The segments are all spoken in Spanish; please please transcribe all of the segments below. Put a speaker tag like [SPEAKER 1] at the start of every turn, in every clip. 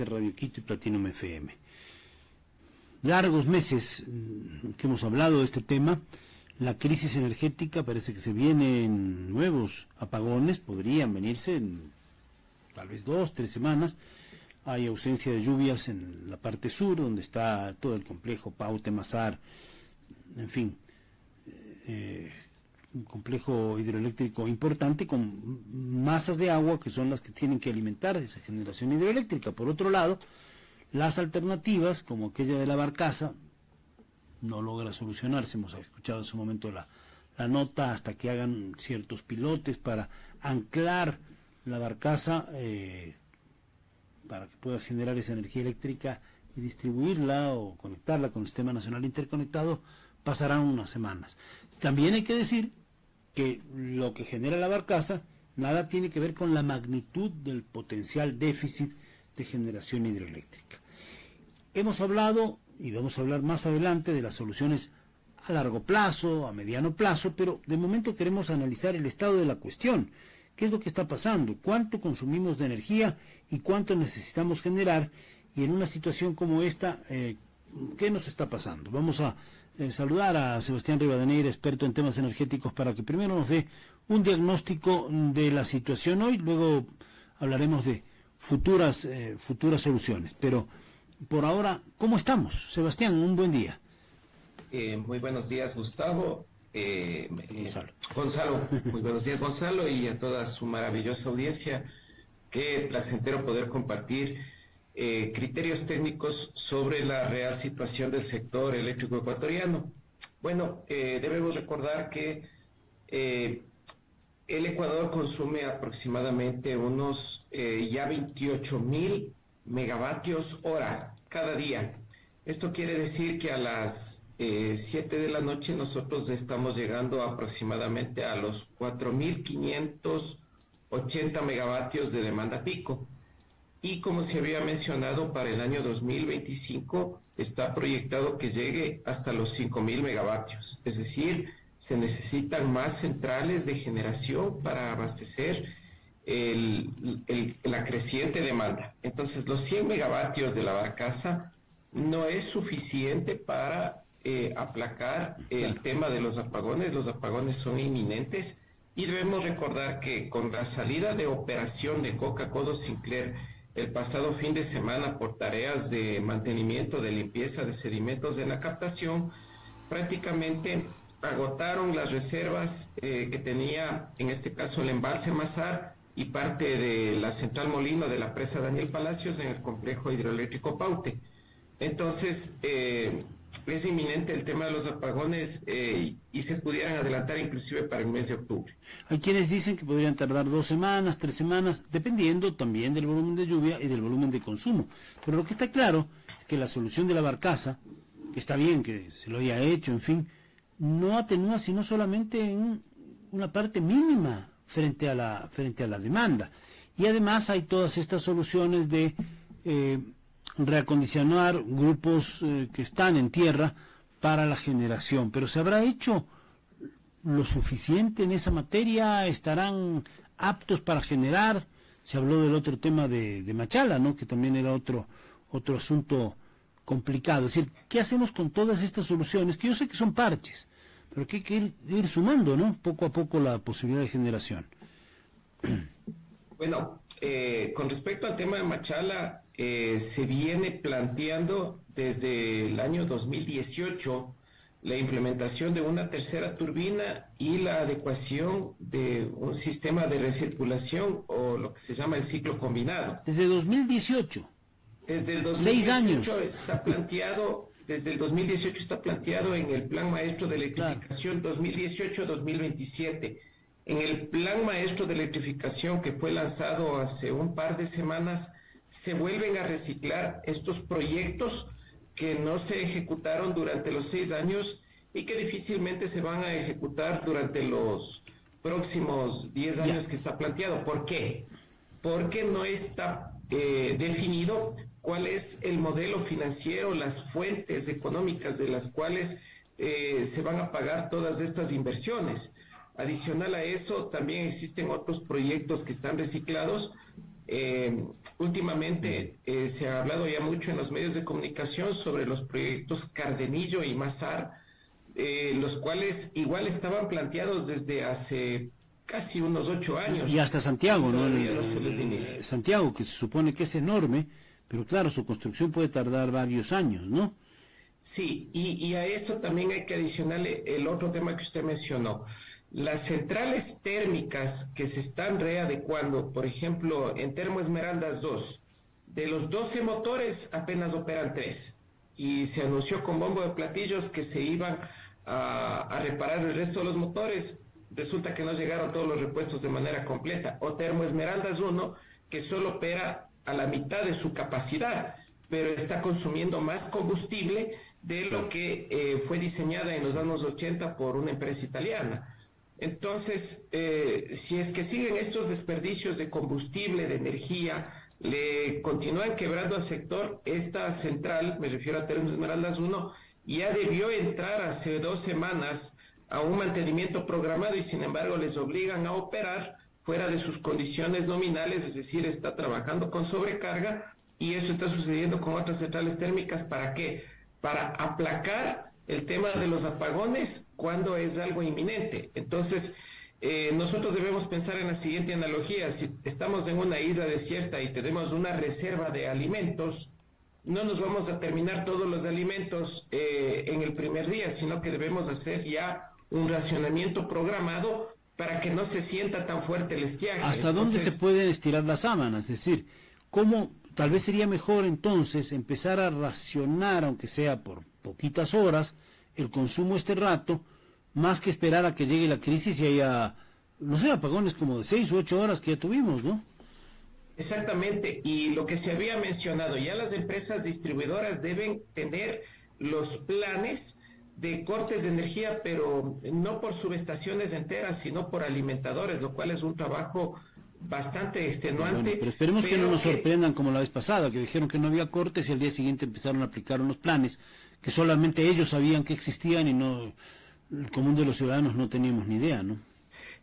[SPEAKER 1] Radio Quito y Platinum FM. Largos meses que hemos hablado de este tema. La crisis energética parece que se vienen nuevos apagones, podrían venirse en tal vez 2-3 semanas. Hay ausencia de lluvias en la parte sur, donde está todo el complejo Paute, Mazar, en fin, un complejo hidroeléctrico importante con masas de agua que son las que tienen que alimentar esa generación hidroeléctrica. Por otro lado, las alternativas, como aquella de la barcaza, no logra solucionarse. Hemos escuchado en su momento la nota, hasta que hagan ciertos pilotes para anclar la barcaza, para que pueda generar esa energía eléctrica y distribuirla o conectarla con el Sistema Nacional Interconectado, pasarán unas semanas. También hay que decir que lo que genera la barcaza nada tiene que ver con la magnitud del potencial déficit de generación hidroeléctrica. Hemos hablado, y vamos a hablar más adelante, de las soluciones a largo plazo, a mediano plazo, pero de momento queremos analizar el estado de la cuestión. ¿Qué es lo que está pasando? ¿Cuánto consumimos de energía y cuánto necesitamos generar? Y en una situación como esta, ¿qué nos está pasando? Vamos a saludar a Sebastián Rivadeneira, experto en temas energéticos, para que primero nos dé un diagnóstico de la situación hoy, luego hablaremos de futuras soluciones. Pero por ahora, ¿cómo estamos? Sebastián, un buen día.
[SPEAKER 2] Muy buenos días, Gustavo. Gonzalo, muy buenos días, Gonzalo, y a toda su maravillosa audiencia. Qué placentero poder compartir criterios técnicos sobre la real situación del sector eléctrico ecuatoriano. Bueno, debemos recordar que el Ecuador consume aproximadamente unos ya 28,000 megavatios hora cada día. Esto quiere decir que a las 7 de la noche nosotros estamos llegando aproximadamente a los 4,580 megavatios de demanda pico. Y como se había mencionado, para el año 2025 está proyectado que llegue hasta los 5,000 megavatios. Es decir, se necesitan más centrales de generación para abastecer la creciente demanda. Entonces, los 100 megavatios de la barcaza no es suficiente para aplacar el tema de los apagones. Los apagones son inminentes y debemos recordar que con la salida de operación de Coca-Cola Sinclair el pasado fin de semana por tareas de mantenimiento de limpieza de sedimentos en la captación, prácticamente agotaron las reservas que tenía, en este caso, el embalse Mazar y parte de la central Molino de la presa Daniel Palacios en el complejo hidroeléctrico Paute. Entonces, es inminente el tema de los apagones y se pudieran adelantar inclusive para el mes de octubre.
[SPEAKER 1] Hay quienes dicen que podrían tardar 2 semanas, 3 semanas, dependiendo también del volumen de lluvia y del volumen de consumo. Pero lo que está claro es que la solución de la barcaza, que está bien que se lo haya hecho, en fin, no atenúa sino solamente en una parte mínima frente a la demanda. Y además hay todas estas soluciones de reacondicionar grupos que están en tierra para la generación. Pero ¿se habrá hecho lo suficiente en esa materia? ¿Estarán aptos para generar? Se habló del otro tema de Machala, ¿no?, que también era otro asunto complicado. Es decir, ¿qué hacemos con todas estas soluciones? Que yo sé que son parches, pero que hay que ir sumando, ¿no?, poco a poco la posibilidad de generación.
[SPEAKER 2] Bueno, con respecto al tema de Machala, se viene planteando desde el año 2018 la implementación de una tercera turbina y la adecuación de un sistema de recirculación o lo que se llama el ciclo combinado.
[SPEAKER 1] Desde 2018.
[SPEAKER 2] Desde el 2018
[SPEAKER 1] 6 años.
[SPEAKER 2] está planteado, desde el 2018 está planteado en el Plan Maestro de Electrificación 2018-2027. En el Plan Maestro de Electrificación que fue lanzado hace un par de semanas, se vuelven a reciclar estos proyectos que no se ejecutaron durante los 6 años y que difícilmente se van a ejecutar durante los próximos 10 años que está planteado. ¿Por qué? Porque no está definido cuál es el modelo financiero, las fuentes económicas de las cuales se van a pagar todas estas inversiones. Adicional a eso, también existen otros proyectos que están reciclados Últimamente se ha hablado ya mucho en los medios de comunicación sobre los proyectos Cardenillo y Mazar, los cuales igual estaban planteados desde hace casi unos 8 años.
[SPEAKER 1] Y hasta Santiago, ¿no?
[SPEAKER 2] No se les inicia.
[SPEAKER 1] Santiago, que se supone que es enorme, pero claro, su construcción puede tardar varios años, ¿no?
[SPEAKER 2] Sí, y a eso también hay que adicionarle el otro tema que usted mencionó. Las centrales térmicas que se están readecuando, por ejemplo, en Termo Esmeraldas 2, de los 12 motores apenas operan 3. Y se anunció con bombo de platillos que se iban a reparar el resto de los motores. Resulta que no llegaron todos los repuestos de manera completa. O Termo Esmeraldas 1, que solo opera a la mitad de su capacidad, pero está consumiendo más combustible de lo que fue diseñada en los años 80 por una empresa italiana. Entonces, si es que siguen estos desperdicios de combustible, de energía, le continúan quebrando al sector, esta central, me refiero a Termo Esmeraldas 1, ya debió entrar hace 2 semanas a un mantenimiento programado y sin embargo les obligan a operar fuera de sus condiciones nominales, es decir, está trabajando con sobrecarga, y eso está sucediendo con otras centrales térmicas. ¿Para qué? Para aplacar el tema de los apagones cuando es algo inminente. Entonces, nosotros debemos pensar en la siguiente analogía: si estamos en una isla desierta y tenemos una reserva de alimentos, no nos vamos a terminar todos los alimentos en el primer día, sino que debemos hacer ya un racionamiento programado para que no se sienta tan fuerte el estiaje.
[SPEAKER 1] ¿Hasta dónde se pueden estirar las sábanas? Es decir, ¿cómo tal vez sería mejor entonces empezar a racionar, aunque sea por poquitas horas, el consumo este rato, más que esperar a que llegue la crisis y haya, no sé, apagones como de 6 u 8 horas que ya tuvimos, ¿no?
[SPEAKER 2] Exactamente, y lo que se había mencionado, ya las empresas distribuidoras deben tener los planes de cortes de energía, pero no por subestaciones enteras, sino por alimentadores, lo cual es un trabajo bastante extenuante.
[SPEAKER 1] Bueno, pero esperemos que no nos sorprendan como la vez pasada, que dijeron que no había cortes y al día siguiente empezaron a aplicar unos planes que solamente ellos sabían que existían y no, el común de los ciudadanos no teníamos ni idea, ¿no?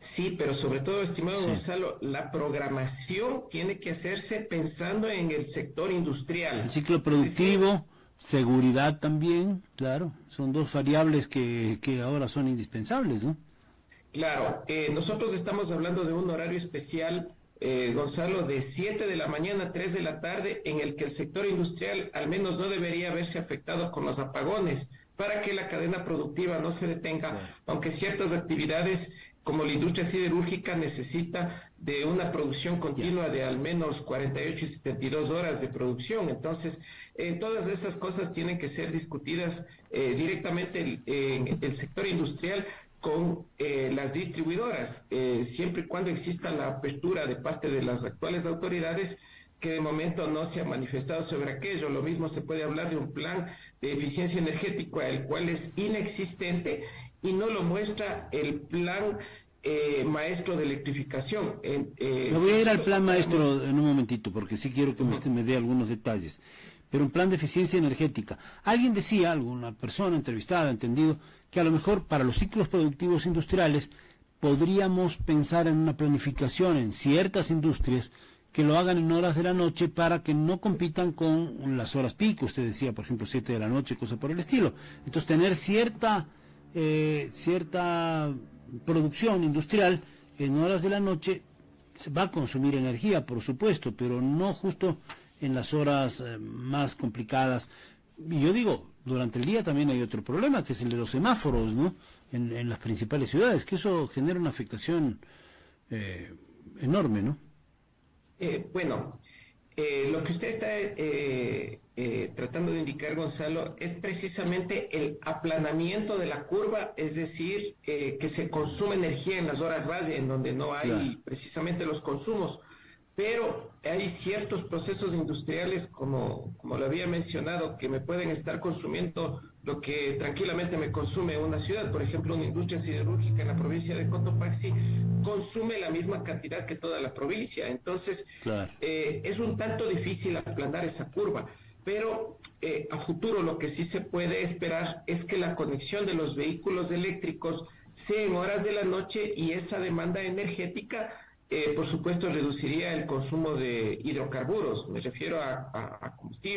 [SPEAKER 2] Sí, pero sobre todo, estimado Gonzalo, la programación tiene que hacerse pensando en el sector industrial.
[SPEAKER 1] El ciclo productivo, seguridad también, claro, son 2 variables que ahora son indispensables, ¿no?
[SPEAKER 2] Claro, nosotros estamos hablando de un horario especial, Gonzalo, de 7 de la mañana a 3 de la tarde, en el que el sector industrial al menos no debería verse afectado con los apagones, para que la cadena productiva no se detenga, aunque ciertas actividades como la industria siderúrgica necesita de una producción continua de al menos 48 y 72 horas de producción. Entonces, todas esas cosas tienen que ser discutidas directamente en el sector industrial con las distribuidoras, siempre y cuando exista la apertura de parte de las actuales autoridades, que de momento no se ha manifestado sobre aquello. Lo mismo se puede hablar de un plan de eficiencia energética, el cual es inexistente y no lo muestra el plan maestro de electrificación.
[SPEAKER 1] Me voy a ir al plan maestro en un momentito, porque sí quiero que usted me dé algunos detalles. Pero un plan de eficiencia energética. Alguien decía, alguna persona entrevistada, entendido, que a lo mejor para los ciclos productivos industriales podríamos pensar en una planificación en ciertas industrias que lo hagan en horas de la noche para que no compitan con las horas pico. Usted decía, por ejemplo, 7 de la noche, cosa por el estilo. Entonces, tener cierta producción industrial en horas de la noche se va a consumir energía, por supuesto, pero no justo en las horas más complicadas. Y yo digo, durante el día también hay otro problema, que es el de los semáforos, ¿no? En las principales ciudades, que eso genera una afectación enorme, ¿no?
[SPEAKER 2] Bueno, lo que usted está tratando de indicar, Gonzalo, es precisamente el aplanamiento de la curva, es decir, que se consume energía en las horas valle, en donde no hay precisamente los consumos. Pero hay ciertos procesos industriales, como lo había mencionado, que me pueden estar consumiendo lo que tranquilamente me consume una ciudad. Por ejemplo, una industria siderúrgica en la provincia de Cotopaxi consume la misma cantidad que toda la provincia. Entonces, es un tanto difícil aplanar esa curva. Pero a futuro lo que sí se puede esperar es que la conexión de los vehículos eléctricos sea en horas de la noche y esa demanda energética por supuesto, reduciría el consumo de hidrocarburos, me refiero a combustibles